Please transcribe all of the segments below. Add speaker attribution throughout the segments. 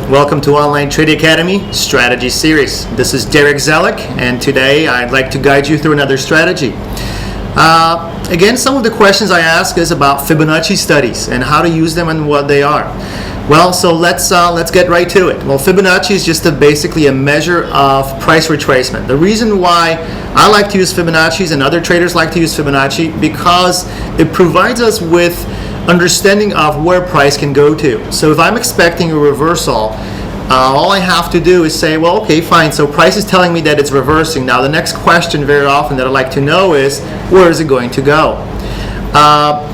Speaker 1: welcome to Online Trade Academy Strategy Series. This is Derek Zellick, and today I'd like to guide you through another strategy. Again, some of the questions I ask is about Fibonacci studies and how to use them and what they are. Well, so let's get right to it. Well, Fibonacci is just basically a measure of price retracement. The reason why I like to use Fibonacci's and other traders like to use Fibonacci because it provides us with understanding of where price can go to. So if I'm expecting a reversal, all I have to do is say, well, okay, fine, so price is telling me that it's reversing. Now the next question very often that I'd like to know is, where is it going to go?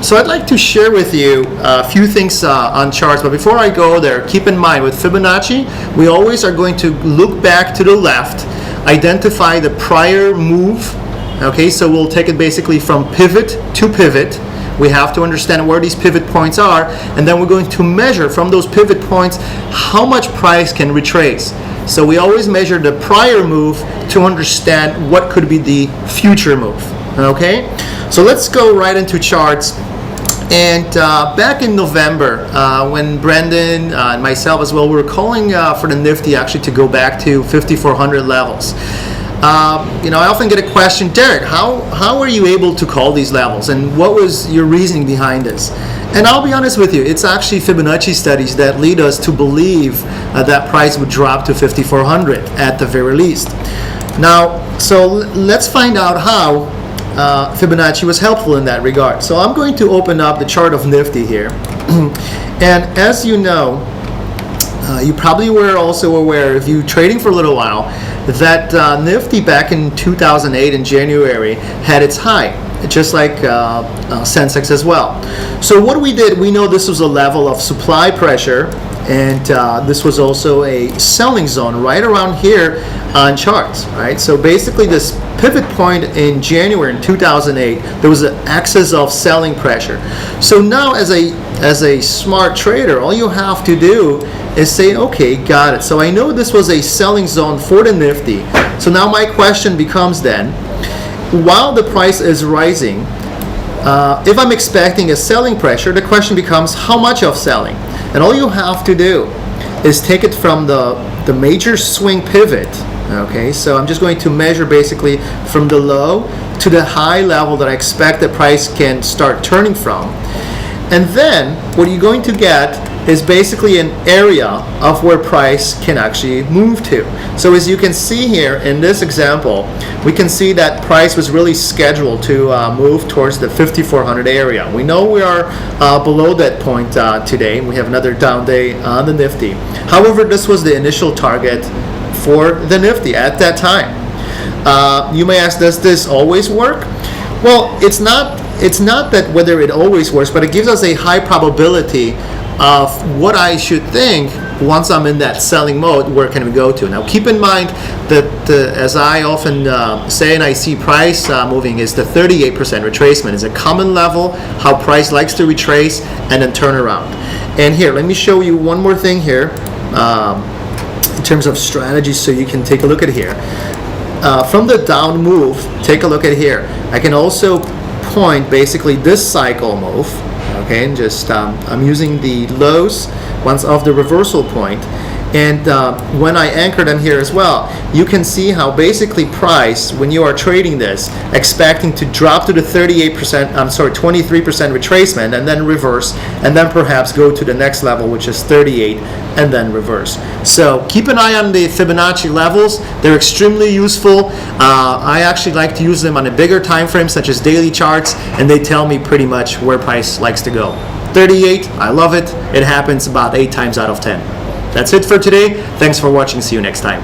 Speaker 1: So I'd like to share with you a few things on charts, but before I go there, keep in mind with Fibonacci, we always are going to look back to the left, identify the prior move, okay, so we'll take it basically from pivot to pivot. We have to understand where these pivot points are, and then we're going to measure from those pivot points how much price can retrace. So we always measure the prior move to understand what could be the future move. Okay, so let's go right into charts. And back in November, when Brendan and myself as well, we were calling for the Nifty actually to go back to 5,400 levels. I often get a question, Derek, how are you able to call these levels, and what was your reasoning behind this? And I'll be honest with you, it's actually Fibonacci studies that lead us to believe that price would drop to 5,400 at the very least. Now, so let's find out how Fibonacci was helpful in that regard. So I'm going to open up the chart of Nifty here. And as you know, you probably were also aware, if you're trading for a little while, that Nifty back in 2008 in January had its high, just like Sensex as well. So what we did, we know this was a level of supply pressure, and this was also a selling zone right around here on charts, right? So basically this pivot point in January in 2008, there was an excess of selling pressure. So now as a smart trader, all you have to do is say, okay, got it. So I know this was a selling zone for the Nifty. So now my question becomes then, while the price is rising, if I'm expecting a selling pressure, the question becomes how much of selling? And all you have to do is take it from the major swing pivot. Okay, so I'm just going to measure basically from the low to the high level that I expect the price can start turning from. And then what you're going to get is basically an area of where price can actually move to. So as you can see here in this example, we can see that price was really scheduled to move towards the 5,400 area. We know we are below that point today. We have another down day on the Nifty. However, this was the initial target for the Nifty at that time. You may ask, does this always work? Well, it's not that whether it always works, but it gives us a high probability of what I should think once I'm in that selling mode, where can we go to? Now keep in mind that as I often say and I see price moving, is the 38% retracement is a common level, how price likes to retrace and then turn around. And here, let me show you one more thing here in terms of strategy so you can take a look at here. From the down move, take a look at here. I can also point basically this cycle move, okay, and just I'm using the lows once of the reversal point, and when I anchor them here as well, you can see how basically price, when you are trading this, expecting to drop to the 23% retracement and then reverse, and then perhaps go to the next level, which is 38, and then reverse. So keep an eye on the Fibonacci levels. They're extremely useful. I actually like to use them on a bigger time frame, such as daily charts, and they tell me pretty much where price likes to go. 38, I love it. It happens about 8 times out of 10. That's it for today. Thanks for watching. See you next time.